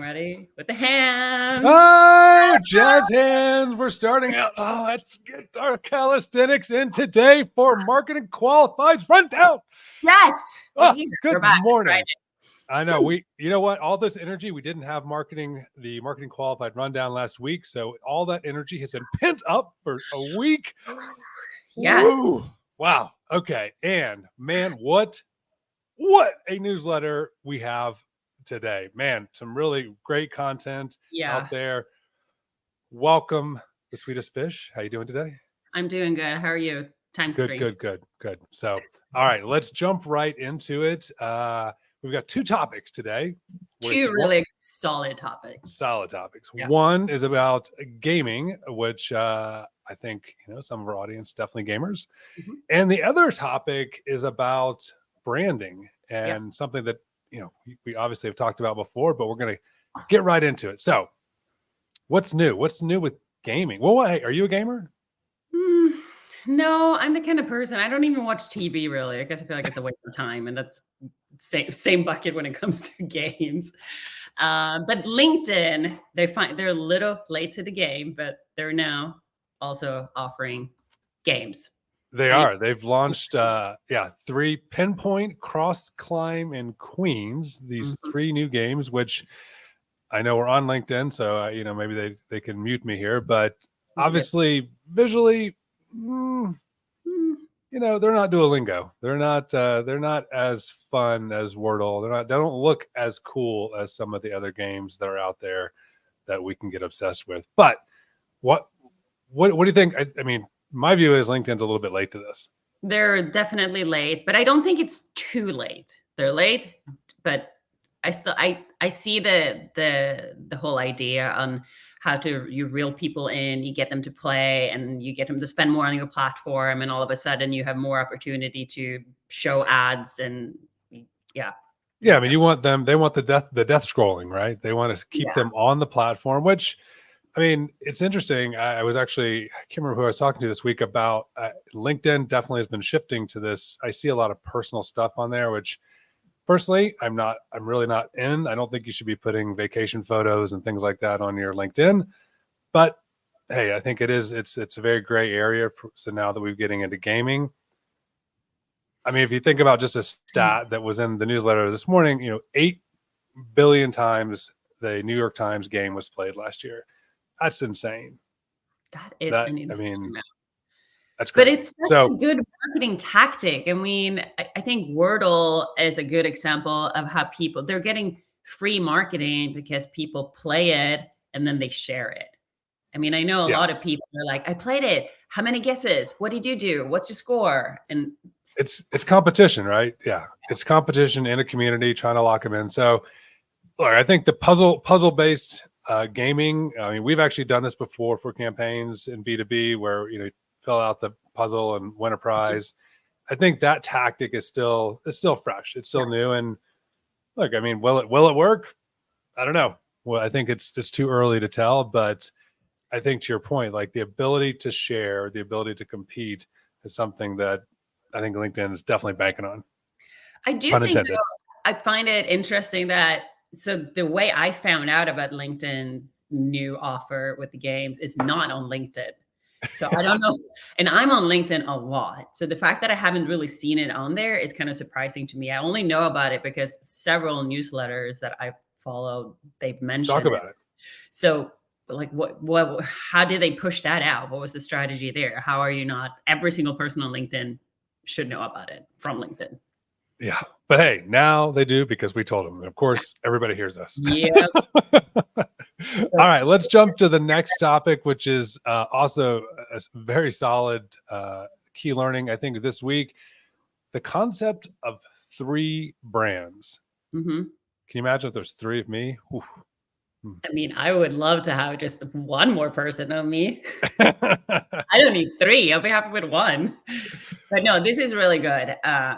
ready? With the hands. Oh, jazz hands. We're starting out. Oh, let's get our calisthenics in today for Marketing Qualifieds Rundown. Yes. Oh, good morning. Right. I know you know what? All this energy, we didn't have the Marketing Qualified Rundown last week. So all that energy has been pent up for a week. Yes. Woo. Wow. Okay. And man, what a newsletter we have today. Man, some really great content out there. Welcome, the sweetest fish. How you doing today? I'm doing good. How are you? Times good, 3. Good. So, all right, let's jump right into it. We've got 2 topics today. 2 really solid topics. Yeah. One is about gaming, which I think, some of our audience definitely gamers. Mm-hmm. And the other topic is about branding and something that, we obviously have talked about before, but we're going to get right into it. So what's new? What's new with gaming? Well, are you a gamer? No, I'm the kind of person, I don't even watch TV really. I guess I feel like it's a waste of time, and that's same bucket when it comes to games. But LinkedIn, they're a little late to the game, but they're now also offering games. They are. They've launched 3 Pinpoint, Cross Climb, and Queens. These 3 new games, which I know we're on LinkedIn, so maybe they can mute me here, but obviously visually, they're not Duolingo. They're not as fun as Wordle. They don't look as cool as some of the other games that are out there that we can get obsessed with. But what do you think? I mean, my view is LinkedIn's a little bit late to this. They're definitely late, but I don't think it's too late. They're late, but I see the whole idea on how you reel people in, you get them to play, and you get them to spend more on your platform, and all of a sudden you have more opportunity to show ads and yeah. I mean, they want the death scrolling, right? They want to keep them on the platform, which, I mean, it's interesting. I can't remember who I was talking to this week about LinkedIn definitely has been shifting to this. I see a lot of personal stuff on there, which personally, I'm really not in. I don't think you should be putting vacation photos and things like that on your LinkedIn. But hey, I think it's a very gray area. So now that we're getting into gaming, I mean, if you think about just a stat that was in the newsletter this morning, 8 billion times the New York Times game was played last year. That's insane. That is an insane amount. That's great. But it's such a good marketing tactic. I mean, I think Wordle is a good example of how they're getting free marketing because people play it and then they share it. I mean, I know a lot of people are like, I played it. How many guesses? What did you do? What's your score? And it's competition, right? Yeah. It's competition in a community trying to lock them in. So look, I think the puzzle-based gaming, I mean, we've actually done this before for campaigns in B2B where, fill out the puzzle and win a prize. I think that tactic is still fresh. It's still new. And look, I mean, will it work? I don't know. Well, I think it's too early to tell, but I think to your point, like the ability to share, the ability to compete is something that I think LinkedIn is definitely banking on. I do think I find it interesting that the way I found out about LinkedIn's new offer with the games is not on LinkedIn. So I don't know. And I'm on LinkedIn a lot. So the fact that I haven't really seen it on there is kind of surprising to me. I only know about it because several newsletters that I follow, they've mentioned Talk about it. So like how did they push that out? What was the strategy there? How are you not? Every single person on LinkedIn should know about it from LinkedIn. Yeah. But hey, now they do because we told them. And of course, everybody hears us. Yeah. All right, let's jump to the next topic, which is also a very solid key learning, I think, this week. The concept of 3 brands. Mm-hmm. Can you imagine if there's 3 of me? Oof. I mean, I would love to have just one more person on me. I don't need 3. I'll be happy with 1. But no, this is really good.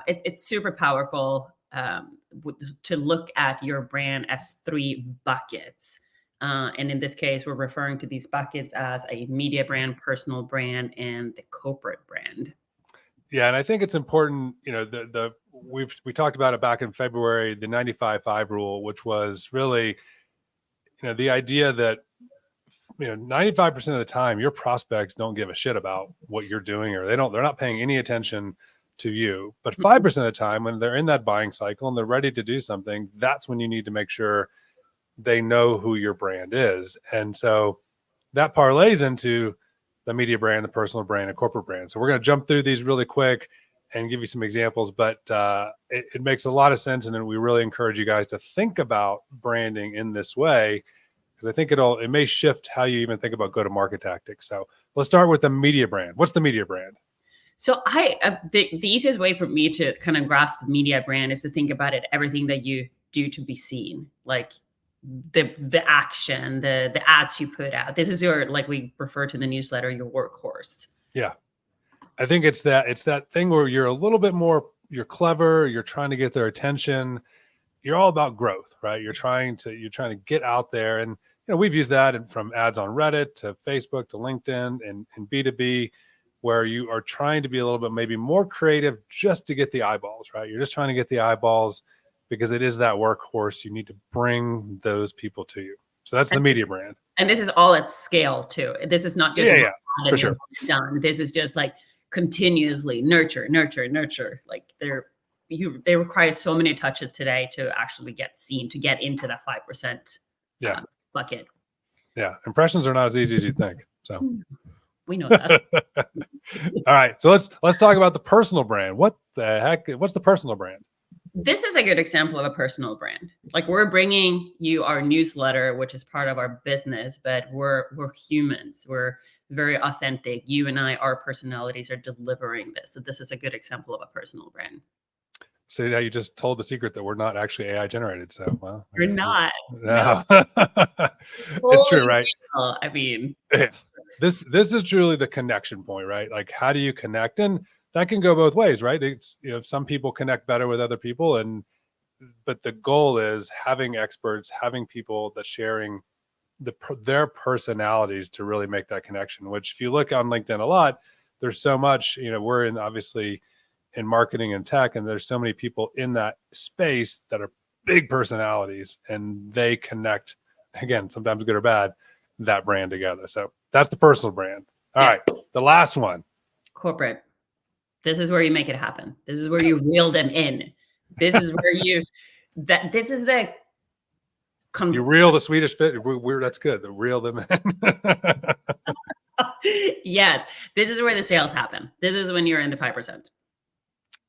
It's super powerful to look at your brand as 3 buckets. And in this case, we're referring to these buckets as a media brand, personal brand, and the corporate brand. Yeah, and I think it's important, we talked about it back in February, the 95-5 rule, which was really the idea that 95% of the time your prospects don't give a shit about what you're doing, or they're not paying any attention to you. But 5% of the time, when they're in that buying cycle and they're ready to do something, that's when you need to make sure they know who your brand is. And so that parlays into the media brand, the personal brand, and corporate brand. So we're going to jump through these really quick and give you some examples, but it makes a lot of sense. And then we really encourage you guys to think about branding in this way, because I think it may shift how you even think about go-to-market tactics. So let's start with the media brand. What's the media brand? So the easiest way for me to kind of grasp the media brand is to think about it, everything that you do to be seen, like the action, the ads you put out. This is your, like we refer to the newsletter, your workhorse. Yeah. I think it's that thing where you're a little bit more, you're clever, you're trying to get their attention. You're all about growth, right? You're trying to get out there. And we've used that from ads on Reddit to Facebook to LinkedIn and B2B, where you are trying to be a little bit maybe more creative just to get the eyeballs, right? You're just trying to get the eyeballs because it is that workhorse. You need to bring those people to you. So that's the media brand. And this is all at scale too. This is not just for sure. done. This is just like continuously nurture. Like they require so many touches today to actually get seen, to get into that 5% bucket. Yeah. Impressions are not as easy as you think. So we know that. All right. So let's talk about the personal brand. What the heck? What's the personal brand? This is a good example of a personal brand. Like, we're bringing you our newsletter, which is part of our business, but we're humans. We're very authentic. You and I, our personalities are delivering this. So this is a good example of a personal brand. So now you just told the secret that we're not actually AI generated. So, well, we're not. No. It's true, right? I mean, this is truly the connection point, right? Like, how do you connect? And that can go both ways, right? It's, some people connect better with other people, but the goal is having experts, having people that sharing their personalities to really make that connection. Which, if you look on LinkedIn a lot, there's so much. We're obviously in marketing and tech, and there's so many people in that space that are big personalities, and they connect, again, sometimes good or bad, that brand together. So that's the personal brand. All right, the last one, corporate. This is where you make it happen. This is where you reel them in. This is where you reel the Swedish fit. That's good. The reel them in. Yes, this is where the sales happen. This is when you're in the 5%.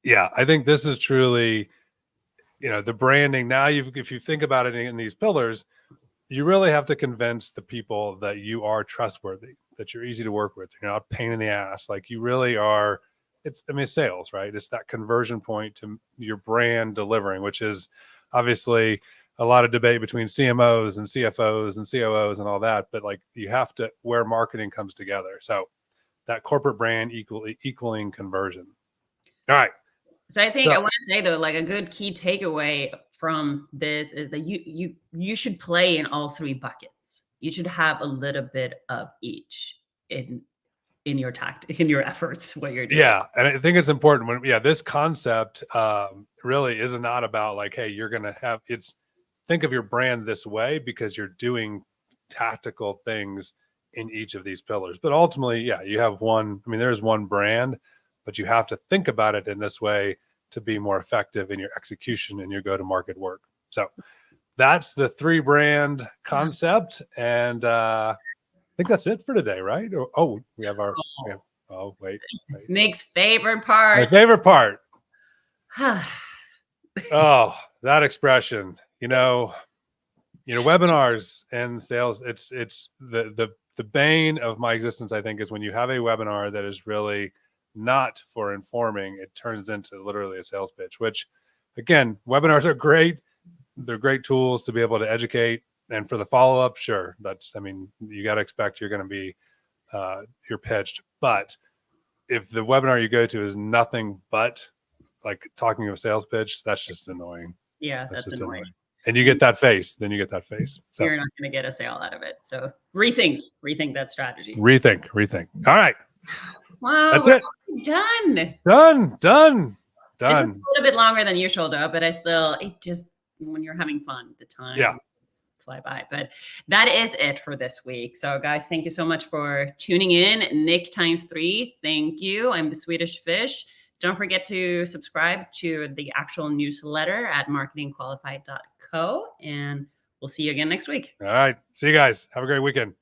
Yeah, I think this is truly, the branding. Now, if you think about it in these pillars, you really have to convince the people that you are trustworthy, that you're easy to work with, you're not a pain in the ass. Like, you really are. It's sales, right? It's that conversion point to your brand delivering, which is obviously a lot of debate between CMOs and CFOs and COOs and all that. But like, you have to, where marketing comes together. So that corporate brand equaling conversion. All right. So I think I want to say, though, like, a good key takeaway from this is that you should play in all three buckets. You should have a little bit of each in your tactic, in your efforts, what you're doing. Yeah. And I think it's important when, this concept really is not about like, hey, you're going to think of your brand this way because you're doing tactical things in each of these pillars. But ultimately, you have there's one brand, but you have to think about it in this way to be more effective in your execution and your go-to-market work. So that's the 3-brand concept. And I think that's it for today, right? We have our, wait. Nick's favorite part. My favorite part. Oh, that expression, webinars and sales. It's the bane of my existence, I think, is when you have a webinar that is really not for informing, it turns into literally a sales pitch, which, again, webinars are great. They're great tools to be able to educate. And for the follow-up, sure, you got to expect you're going to be, you're pitched. But if the webinar you go to is nothing but like talking to a sales pitch, that's just annoying. Yeah, that's annoying. And you get that face, then you get that face. So you're not going to get a sale out of it. So rethink that strategy. Rethink. All right. Wow. That's it. Done. This is a little bit longer than usual, though, but when you're having fun, the time fly by. But that is it for this week. So guys, thank you so much for tuning in. Nick times 3, thank you. I'm the Swedish Fish. Don't forget to subscribe to the actual newsletter at marketingqualified.co, and we'll see you again next week. All right. See you guys. Have a great weekend.